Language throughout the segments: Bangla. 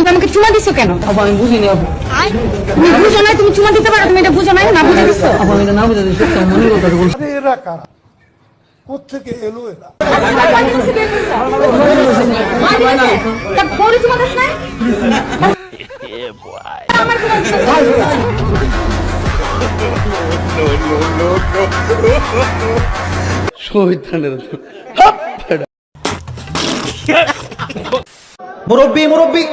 তুমি আমাকে চুমা দিছো কেন? আপু আমি বুঝিনি আপু। তুমি বুঝো না, তুমি চুমা দিতে পারো, তুমি এটা বুঝো না, না বুঝে দিছো। আপু আমি এটা না বুঝে দিচ্ছি, সত্যি মনে কথা বলছি। এরা কারা, কোত্থেকে এলো এরা? তা বড় চুমা দিস না? আমার চুমা দিছো। মুরব্বি মুরব্বি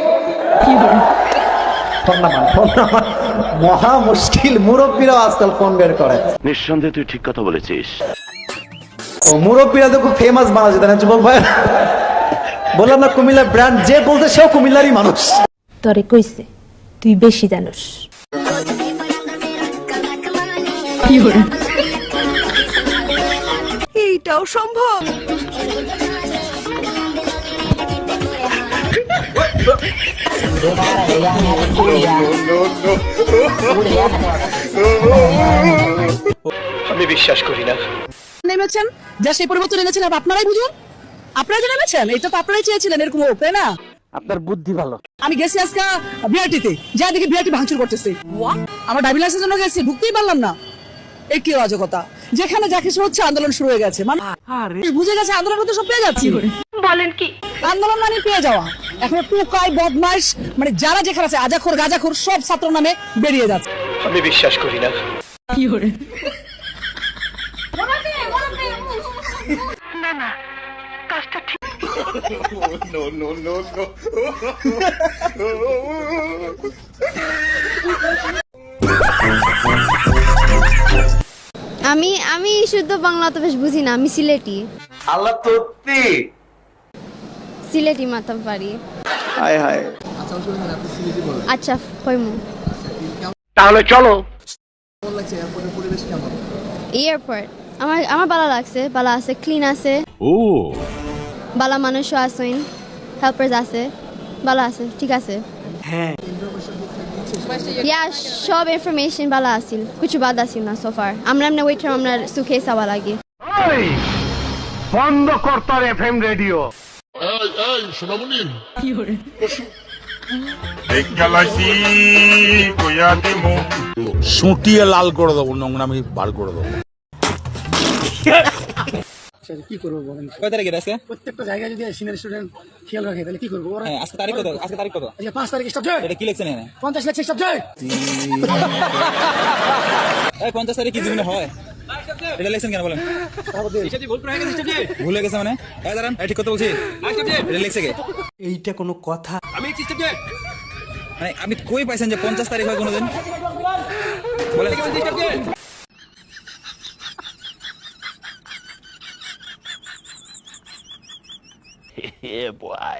মহা মুশকিল, মুরব্বীরাও আজকাল ফোন বের করে। নিঃসন্দেহে তুই ঠিক কথা বলেছিস। ও মুরব্বীরা তো খুব ফেমাস বানাচ্ছে তাই না যুবক ভাই? বললাম না কুমিল্লার ব্র্যান্ড, যে বলতে সেও কুমিল্লারই মানুষ। তরে কইছে তুই বেশি জানোস। এইটাও সম্ভব? আমি বিশ্বাস করি না। নেমেছেন যা সেই পরিবর্তন এনেছেন আপনারাই বুঝুন। আপনারা যে নেমেছেন এটা তো আপনারাই চেয়েছিলেন এরকম হোক, তাই না? আপনার বুদ্ধি ভালো। আমি গেছি আজকে বিআরটিতে, যা দেখি বিআরটি ভাঙচুর করতেছে। আমার ড্রাইভিং লাইসেন্সের জন্য গেছি, ঢুকতেই পারলাম না। এই কি অরাজকতা! যেখানে যা কিছু হচ্ছে আন্দোলন শুরু হয়ে গেছে, মানে বুঝে গেছে আন্দোলন করতে সব পেয়ে যাচ্ছি। বলেন কি? আন্দোলন মানে পেয়ে যাওয়া। এখন টুকাই বদমাইশ মানে যারা যেখানে আছে আজাখোর গাজাখোর সব ছাত্র নামে বেরিয়ে যাচ্ছে। আমি বিশ্বাস করি না। আমি আমি শুদ্ধ বাংলা তো বেশ বুঝি না, আমি সিলেটি। আল্লাহ সত্যি। সিলেটি মাতাম পারি। হায় হায়। আচ্ছা কইমু। তাহলে চলো। এয়ারপোর্ট আমার ভালো লাগছে, ভালো আছে, ক্লিন আছে, ও ভালো মানুষও আছেন, হেল্পার্স আছে, ভালো আছে, ঠিক আছে। হ্যাঁ ইয়া সব ইনফরমেশন ভালো আছিল, কিছু বাদ আছিল না সোফার। আমরা এমনি ওয়েটার আমরা সুখে সাবা লাগে। বন্ধ কর তোর এফএম রেডিও। সুটিয়ে লাল করে দেবো, নোংরামি বার করে দেবো। কি করবো বলেন? কয় তারিখে আজকে? প্রত্যেকটা জায়গায় যদি সিনিয়র স্টুডেন্ট খেয়াল রাখে তাহলে কি করবো? হ্যাঁ, আজকে তারিখ কত? আজকে তারিখ কত? আচ্ছা 5 তারিখ স্টার্ট হয়। এটা কি লিখছেন এখানে? 50 লাখ স্টার্ট হয়। এই 50 তারিখ কি জীবনে হয়? এটা লিখছেন কেন বলেন? ভুলে গেছে মানে? এই দাঁড়ান, এই ঠিক কথা বলছি। এটা লিখছে কে? এইটা কোনো কথা? মানে আমি কই পাইছেন যে 50 তারিখ হয় কোনোদিন? বলেন। Yeah, boy.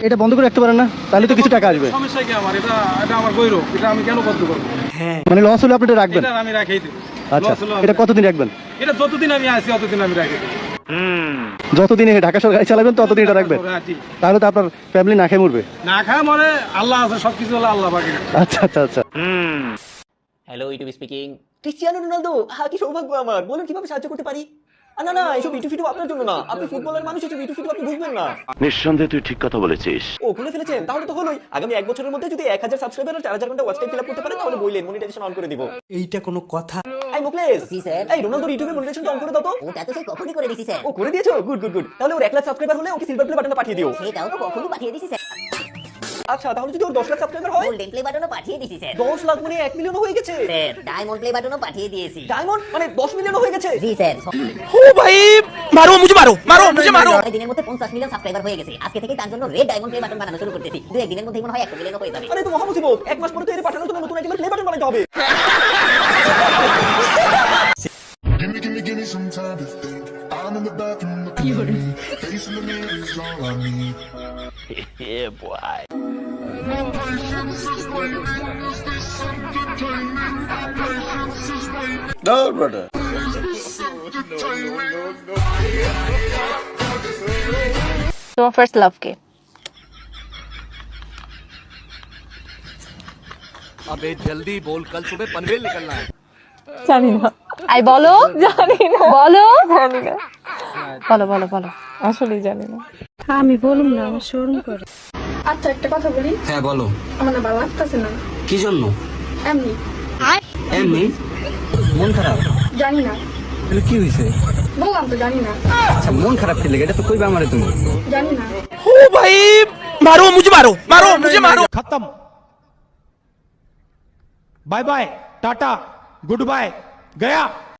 এটা বন্ধ করে রাখতে পারেন না? তাহলে তো কিছু টাকা আসবে। সমস্যা কি আমার? এটা আমার গৌরব, এটা আমি কেন বন্ধ করবো? মানে লস হলে আপনি এটা রাখবেন? এটা আমি রাখাই দিই। আচ্ছা, এটা কতদিন রাখবেন? এটা যতদিন আমি আছি ততদিন আমি রাখি দিই। যতদিন ঢাকা শহর গাড়ি চালাবেন ততদিন এটা রাখবেন? তাহলে তো আপনার ফ্যামিলি না খেয়ে মরবে। না খায় মরে, আল্লাহ আছে, সবকিছু হলো আল্লাহ বাকি। আচ্ছা আচ্ছা আচ্ছা। Hello, YouTube speaking. Cristiano Ronaldo, কি সৌভাগ্য আমার! বলুন কিভাবে সাহায্য করতে পারি? না না, এইসব ইউটিউব ভিডিও আপনার জন্য না। আপনি ফুটবলের মানুষ, এইসব ইউটিউব ভিডিও আপনি বুঝবেন না। নিঃসন্দেহে তুই ঠিক কথা বলেছিস। ও খুলে ফেলেছেন? তাহলে তো হলোই। আগামী 1 বছরের মধ্যে যদি 1000 সাবস্ক্রাইবার আর 4000 ঘন্টা ওয়াচ টাইম ফিল আপ করতে পারেন তাহলে বললেন মনিটাইজেশন অন করে দিব। এইটা কোনো কথা? এই মুকলেশ, জি স্যার। এই রোনালদোর ইউটিউবে মনিটাইজেশন অন করে দাও তো। ওটা তো সেই কখনই করে দিছি স্যার। ও করে দিয়েছো? Good good good. তাহলে ওর 1 লাখ সাবস্ক্রাইবার হলে ওকে সিলভার প্লে বাটনটা পাঠিয়ে দিও। সেটাও তো কখনই পাঠিয়ে দিছি স্যার। আচ্ছা, তাহলে যদি ওর 10 লাখ সাবস্ক্রাইবার হয়? গোল্ডেন প্লে বাটনও পাঠিয়ে দিছি স্যার। 10 লাখ মানে 1 মিলিয়ন হয়ে গেছে স্যার। ডায়মন্ড প্লে বাটনও পাঠিয়ে দিয়েছি। ডায়মন্ড মানে 10 মিলিয়ন হয়ে গেছে? জি স্যার। ও ভাই, মারো মুঝে, মারো মারো মুঝে, মারো। 6 দিনের মধ্যে 50 মিলিয়ন সাবস্ক্রাইবার হয়ে গেছে। আজকে থেকে তার জন্য রেড ডায়মন্ড প্লে বাটন বানানো শুরু করতেছি। 2-1 দিনের মধ্যেই মনে হয় 1 মিলিয়ন হয়ে যাবে। আরে তো মহা মুসিবত! 1 মাস পরে তো এর পাঠানোর জন্য নতুন আইটেমের প্লে বাটন বানাইতে হবে। Give me some time to think. I'm in the bathroom looking at me. Face in the mirror is all I need. Yeah, boy. My patience is waiting. Is this entertaining? My patience is waiting. No, brother. তোমার ফার্স্ট লাভ কে? अबे जल्दी बोल, कल सुबह पनवेल निकलना है। জানি না। আই বলো, জানি না। বলো, জানি না। বলো বলো বলো, আসলেই জানি না। আমি বলুম না, আমার শরম করে। আচ্ছা একটা কথা বলি। হ্যাঁ বলো। আমার না ভালো লাগতেছে না। কি জন্য? এমনি। এমনি? মন খারাপ? জানি না। তাহলে কি হয়েছে? বললাম তো জানি না। আচ্ছা মন খারাপ কে লেগে, এটা তো কইবা আমারে তুমি। জানি না। ओ भाई मारो मुझे मारो मारो मुझे मारो खत्म, bye bye, tata, goodbye, गया।